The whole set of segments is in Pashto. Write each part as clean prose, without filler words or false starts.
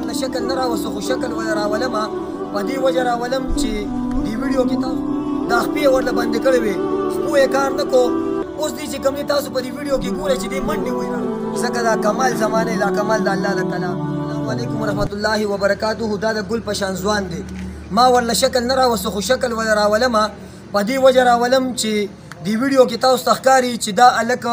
ورله شکل نه راوسته خو شکل ورله راولمه په دې وجه راولم چې دې ویډیو کې تاسو دا خپې ورله بندې کړې وې خپو یې کار نه کو اوس دې چې کوم دی تاسو په دې ویډیو کې ګورئ چې دې منډې وایي ځکه دا کمال زمانه دا کمال د الله د کلام. السلام علیکم ورحمت الله وبرکاته. دا د ګل په شان ځوان دی ما ورله شکل نه راوسته خو شکل ورله راولمه په دې وجه راولم چې دې ویډیو کې تاسو ته ښکاري چې دا هلک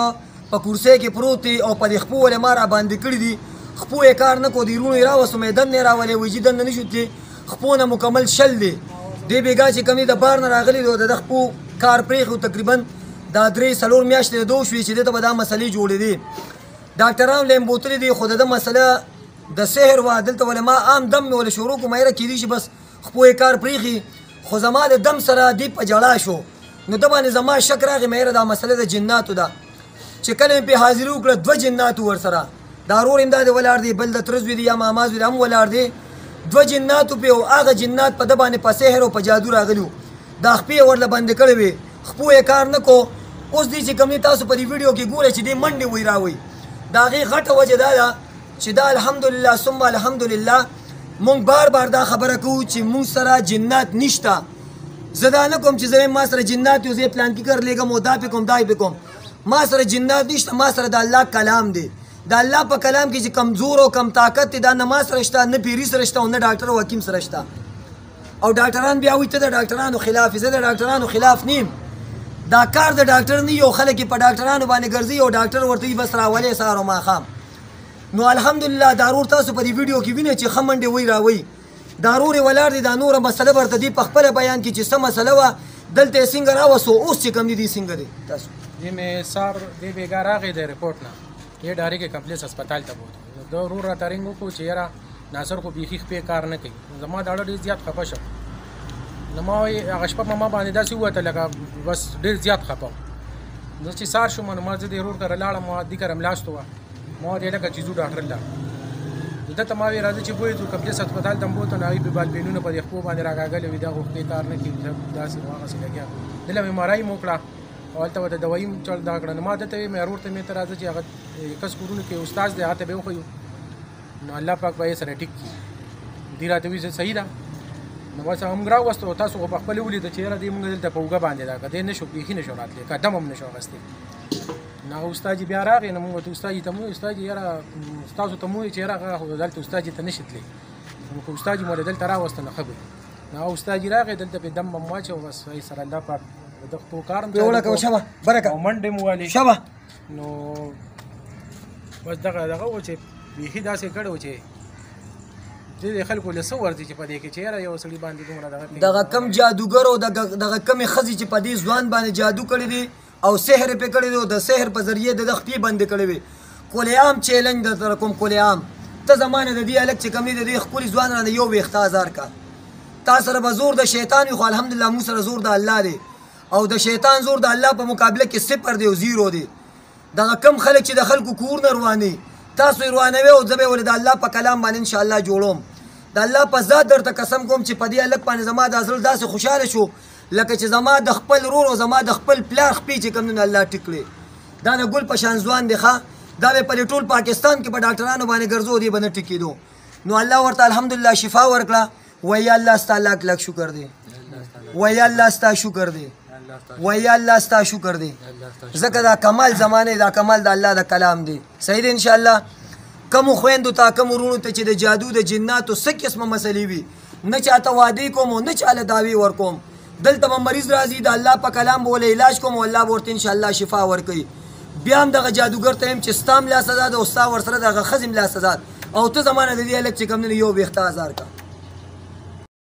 په کورسۍ کې پروت دی او په دې خپو ولې ما را باندې کړي دي خپو یې کار نه کو دې وروڼو یې راوستو مې دننه یې راولې وایي چې دننه نه شو تللی خپو نه مکمل شل دی دې بېګا چې کوم دی د بار نه راغلی دی د خپو کار پرېښو تقریبا دا 3-4 میاشتې د دوه شوې چې دې ته به دا مسلې جوړې دي ډاکټران له یې بوتلې دي خو د ده مسله د سحر وه دلته ولې ما عام دم مې ولې شروع کړو مایره کېدی شي بس خپو یې کار پرېښي خو زما د دم سره دې په جړا شو نو ده باندې زما شک راغی مایره دا مسله د جناتو ده چې کله مې پرې حاضري وکړه 2 جنات ورسره دا ورور یې همداسې ولاړ دی بل د تره زوی دی یا ماما زوی دی هم ولاړ دی 2 جناتو پرې او هغه جنات په ده باندې په سحر او په جادو راغلي وو دا خپې یې ورله بندې کړې وې خپو یې کار نه کو اوس دې چې کوم دی تاسو په دې ویډیو کې ګورئ چې دې منډې وایي راوایي د هغې غټه وجه دا ده چې دا الحمدلله ثم الحمدلله مونږ بار بار دا خبره کوو چې مونږ سره جنات نشته زه دا نه کوم چې زه ما سره جنات یو زه پلان کې کر لېږم او دا پې کوم دا پې کوم ما سره جنات نشته ما سره د الله کلام دی د الله په کلام کې چې کمزور او کم طاقت دی دا نه ما سره شته نه پیري سره شته او نه ډاکټر او حکیم سره شته او ډاکټران بیا وایي ته د ډاکټرانو خلاف زه د ډاکټرانو خلاف نیم دا کار د ډاکټر نه یو خلک په ډاکټرانو باندې ګرځي او ډاکټر ورته وي بس راولې سهار او ماښام نو الحمدلله دا ورور تاسو په دې ویډیو کې وینئ چې ښه منډې وایي راوایي دا ورور یې ولاړ دی دا نوره مسله به ورته دې په خپله بیان کړي چې څه مسله وه دلته یې څنګه راوستو اوس چې کوم دي دې څنګه دی تاسو دې مې سار دې بېګا راغی د رپورټ نه یې ډایرکټ کمپلیکس هسپتال ته بوت د ورور راته رنګ وکړو چې یاره ناصر خو بیخي خپې کار نه کوي زما دا ډېر زیات خفه شم نو ما وایي هغه شپه په ما باندې داسې ووته لکه بس ډېر زیات خفه وم زه چې سار شوم نو ما زه د ورور کره لاړم ما دې کره ملاستو وه ما ورته لکه چې ځو ډاکټر لاړ ده ته ما وایي راځه چې بوی ځو کمپلیکس هسپتال ته م بوتو نو هغوی پې بالبینونه په دې خپو باندې راکاږلې وي دا خو خپې کار نه کوي داسې هغسې لګیا دله مې مرایم وکړه او هلته ورته دوایي م چل دا کړه نو ما دته ویې مې ورور ته مې ته راځه چې هغه کس کورونو کې استاد دی هغه ته به یې وښیو نو الله پاک به یې سره ټیک کړي دې راته وایي صحیح ده نو بس موږ راوستو تاسو خو په خپلې ولیده چې یاره دې موږ دلته په اوږه باندې دا که دې نه شو بیخي نه شو راتلی قدم هم نه شو اخیستی نو هغه استاد جي بیا راغی نو موږ ورته استاد جي ته مو وایي استاد جي یاره ستاسو ته مو وایي چې یاره هغه خو دلته استاد جي ته نه شي تللی نو که استاد جي مو دلته راوسته نو ښه به نو هغه استاد جي راغی دلته پې دم بم واچو بس هغې سره الله پاک د خپل کار هم او منډې مو والې نو بس دغه و چې بیخي داسې کړی و چې دې خلکو له څه ورځي چې په دې کې چې یاره یو سړي باندې دومره دغه کم جادوګر او دغه کمې ښځې چې په دې ځوان باندې جادو کړی دی او سحر یې پرې کړی دی او د سحر په ذریعې د خپې بندې کړی وي کلیعام چیلنج درته کوم کلیعام ته زما نه د دې هلک چې کوم دی د دې ښکلي ځوان رانه 1,000 کا تا سره به زور د شیطان وي خو الحمدلله موږ سره زور د الله دی او د شیطان زور د الله په مقابله کې 0 دی او 0 دی دغه کم خلک چې د خلکو کور نه رواني تاسو یې روانوي او زه به یې ولې د الله په کلام باندې انشاءالله جوړوم د الله په ذات درته قسم کوم چې په دې هلک باندې زما دا زړه داسې خوشحاله شو لکه چې زما د خپل ورور او زما د خپل پلار خپې چې کوم نه الله ټیک کړې دا د ګل په شان ځوان دی ښه دا به په ټول پاکستان کې په ډاکټرانو باندې ګرځو دی به نه ټیکېدو نو الله ورته الحمدلله شفا ورکړه وایي الله ستا لاک لاک شکر دی وایي الله ستا شکر دی وایي الله ستا شکر دی ځکه دا کمال زمانه دا کمال د الله د کلام دی صحیح دی انشاءالله کمو خویندو ته کمو وروڼو ته چې د جادو د جناتو څه قسمه مسلې وي نه چاته وعدې کوم او نه چاله دعوې ورکوم دلته به مریض راځي د الله په کلام به ولې علاج کوم او الله به ورته انشاءالله شفا ورکوي بیا هم دغه جادوګر ته یم چې ستا هم لا سزا ده او ستا ورسره دغه ښځې هم لا سزا او ته زما نه د دې هلک چې کوم نه 1,000 کا